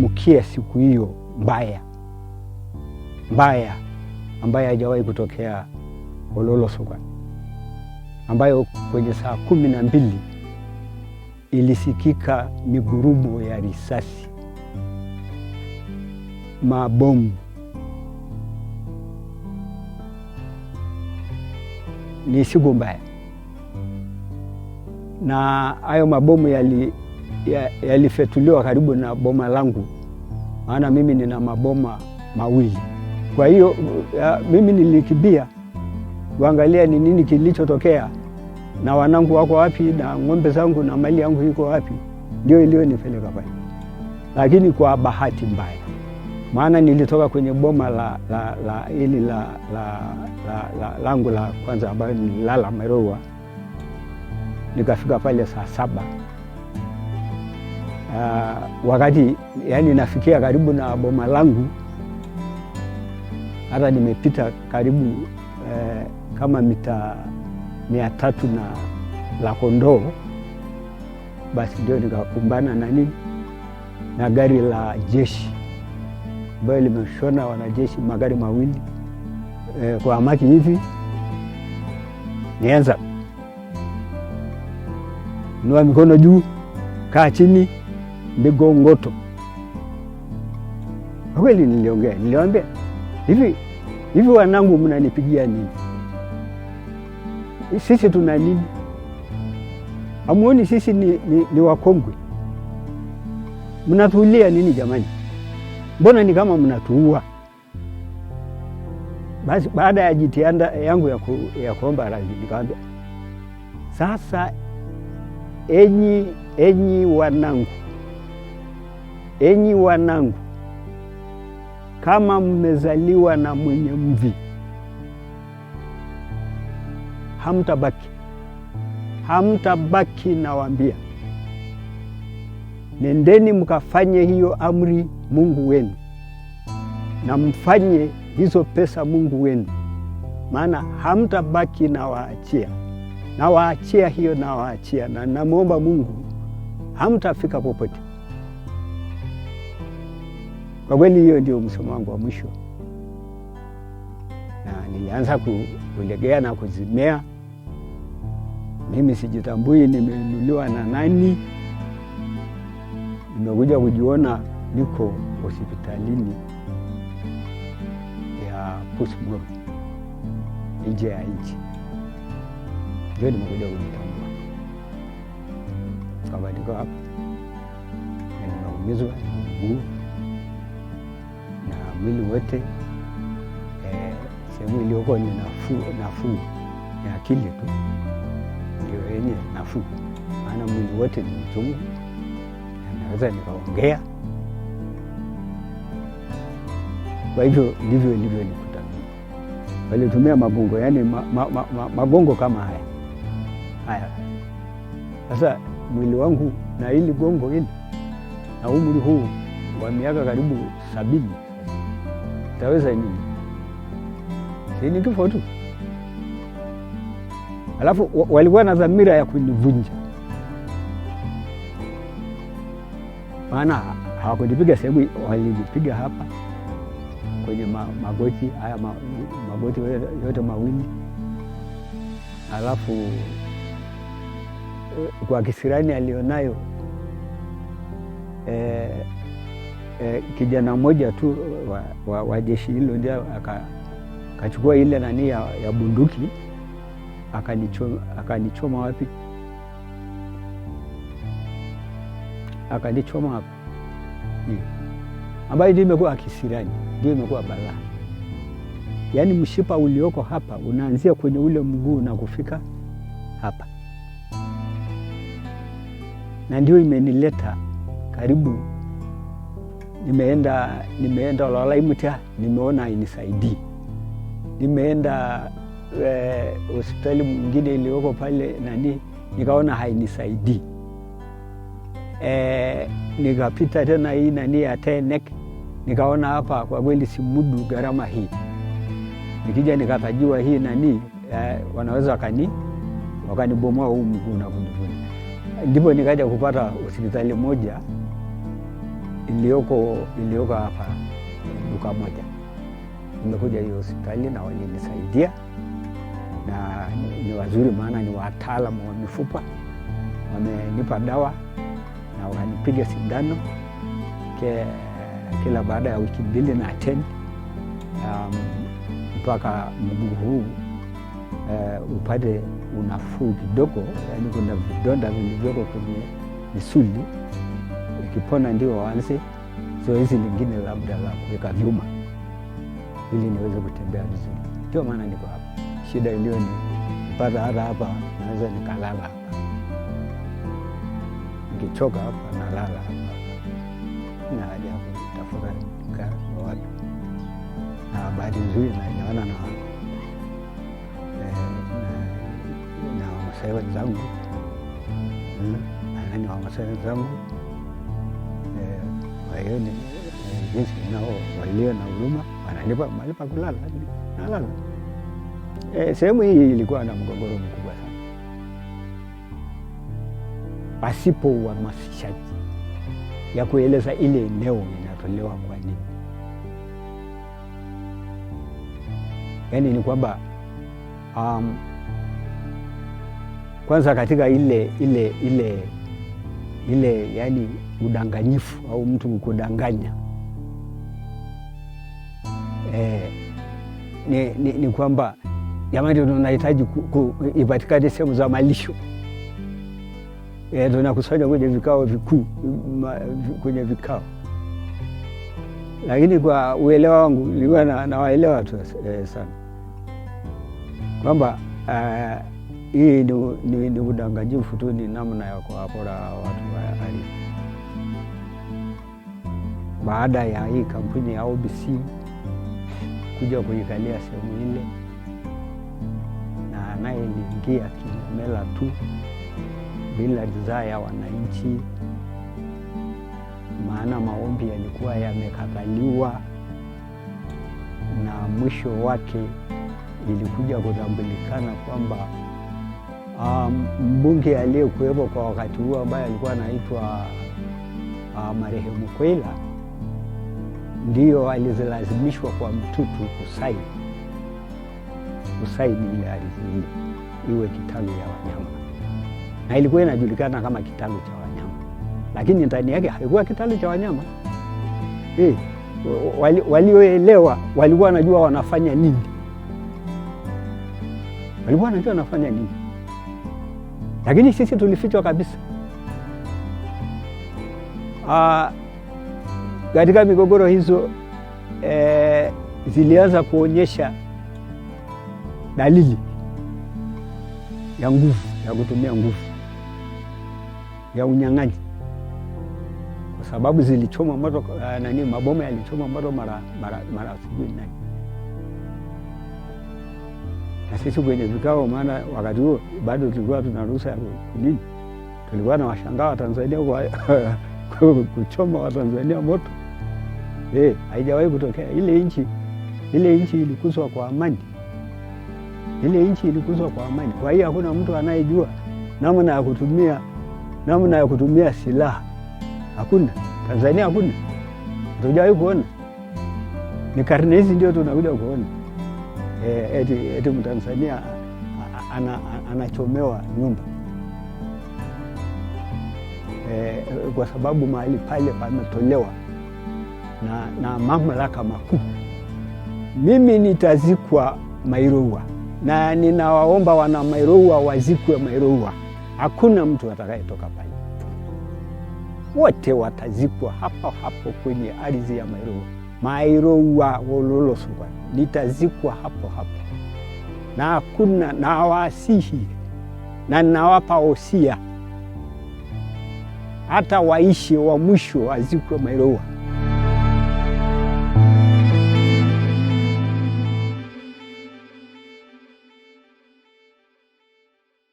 nikaamkia siku hiyo mbaya ambayo haijawahi kutokea Ololosokwan, ambayo kwenye saa 12 ilisikika migurumo ya risasi, mabomu. Ni siku mbaya, na hayo mabomu yalifetuliwa karibu na boma langu, maana mimi nina maboma mawili. Kwa hiyo mimi nilikimbia kuangalia ni nini kilichotokea, na wanangu wako wapi, na ng'ombe zangu na mali yangu iko wapi. Ndio iliyonipeleka pale. Lakini kwa bahati mbaya, maana nilitoka kwenye boma langu la kwanza ambayo nilala Mairowa, nikafika pale saa 7. Wakati yani nafikia karibu na boma langu, hata nimepita karibu kama mita 300 la kondoo, basi ndio nikakumbana na gari la jeshi ambayo limeshona wanajeshi, magari mawili kwa amaki hivi. Nianza nua mikono juu, kaa chini, migongoto. Kwa kweli niliwaambia hivi wanangu, mnanipigia nini? Sisi tuna nini? Hamuoni sisi ni wakongwe? Mnatulia nini jamani? Mbona ni kama mnatuua? Basi baada ya jitihada yangu ya kuomba radhi, nikamwambia, sasa enyi wanangu, kama mmezaliwa na mwenye mvi, hamtabaki nawaambia. Nendeni mkafanye hiyo amri Mungu wenu, na mfanye hizo pesa Mungu wenu, maana hamtabaki nawaachia hiyo, na namuomba Mungu hamtafika popote. Kwa kweli hiyo ndio msomo wangu wa mwisho, na nilianza kulegea na kuzimea. Mimi sijitambui nimeinuliwa na nani. Nimekuja kujiona niko hospitalini ya Pusmoro nje ya nchi. Ndio nimekuja kujitambua. Kama niko hapa nimeumizwa mguu na mwili wote, sehemu iliyoko ni nafuu ya akili tu ndio yenye nafuu, maana mwili wote ni mchungu. Naweza nikaongea. Kwa hivyo ndivyo nikuta. Walitumia magongo, yani magongo kama haya. Sasa mwili wangu na hili gongo hili na umri huu wa miaka karibu 70, taweza nini? Ni kifo tu. Alafu walikuwa na dhamira ya kunivunja, maana hawakunipiga sehemu, walinipiga hapa kwenye magoti haya, magoti yote mawili. Alafu kwa kisirani alionayo kijana mmoja tu wa jeshi hilo ndio akachukua ile nani ya bunduki, akanichoma wapi? Akanichoma hapa. Ambayo ndio imekuwa kisirani, ndio imekuwa balaa. Yaani mshipa ulioko hapa unaanzia kwenye ule mguu na kufika hapa. Na ndio imenileta karibu, nimeenda Ololaimutia, nimeona hainisaidii. Nimeenda hospitali mwingine iliyoko pale nikaona hainisaidii. Nikapita tena hii ya Tenek, nikaona hapa kwa kweli simudu gharama hii. Nikija nikatajiwa hii wanaweza wakanibomoa huu mguu na kunivunja. Ndipo nikaja kupata hospitali moja iliyoko hapa duka moja. Nimekuja hiyo hospitali na walinisaidia, na ni wazuri, maana ni wataalamu wa mifupa. Wamenipa dawa na wakanipiga sindano kila baada ya wiki 2 na 10 mpaka mguu huu upate unafuu kidogo. Yani kuna vidonda vilivyoko kwenye misuli, ikipona ndio waanze zoezi lingine labda la kuweka vyuma ili niweze kutembea vizuri. Ndio maana niko hapa. Shida iliyo ni mpaka hapa naweza nikalala hapa, nikichoka hapa nalala hapa, na haja ya kutafuta kwa watu. Na bahati nzuri naelewana na Wamasai wenzangu, ni Wamasai wenzangu. Kwa hiyo ni jinsi nao walio na huruma, wananipa mahali pa kulala, nalala. Sehemu hii ilikuwa na mgogoro mkubwa sana. Pasipo uhamasishaji ya kueleza ile eneo inatolewa kwa nini. Yani ni kwamba kwanza katika ile yani udanganyifu au mtu kudanganya, ni kwamba jamani tunahitaji ipatikane sehemu za malisho. Tunakusanya kwenye vikao vikuu, kwenye vikao. Lakini kwa uelewa wangu nilikuwa nawaelewa tu sana kwamba hii ni udanganyifu tu, ni namna ya kuwapora watu wa hali. Baada ya hii kampuni ya OBC kuja kuikalia sehemu ile, na anayeingia kinyemela tu bila ridhaa ya wananchi, maana maombi yalikuwa yamekataliwa, na mwisho wake ilikuja kutambulikana kwamba mbunge aliyekuwepo kwa wakati huo ambaye alikuwa anaitwa marehemu Kaura ndio alizilazimishwa kwa mtutu kusaini ile ardhi ile iwe kitalu ya wanyama, na ilikuwa inajulikana kama kitalu cha wanyama, lakini ndani yake haikuwa kitalu cha wanyama. Walioelewa walikuwa wanajua wanafanya nini, lakini sisi tulifichwa kabisa. Katika migogoro hizo zilianza kuonyesha dalili ya nguvu, ya kutumia nguvu, ya unyang'anyi, kwa sababu zilichoma moto, mabomu yalichoma moto mara sijui nani. Na sisi kwenye vikao, maana wakati huo bado tulikuwa tuna ruhusa ya kunini, tulikuwa na washangaa wa Tanzania kuchoma wa Tanzania moto. Haijawahi kutokea. Ile nchi ilikuzwa kwa amani. Kwa hiyo hakuna mtu anayejua namna ya kutumia silaha. Hakuna. Tanzania hakuna. Hatujawahi kuona. Ni karne hizi ndio tunakuja kuona. Eti Mtanzania anachomewa nyumba. Kwa sababu mahali pale pametolewa na mamlaka makuu. Mimi nitazikwa Mairowa, na ninawaomba wana Mairowa wazikwe Mairowa. Hakuna mtu atakayetoka pale, wote watazikwa hapo kwenye ardhi ya Mairowa Ololosokwan. Nitazikwa hapo, na hakuna, na wasihi na nawapa osia, hata waishi wa mwisho wazikwe Mairowa.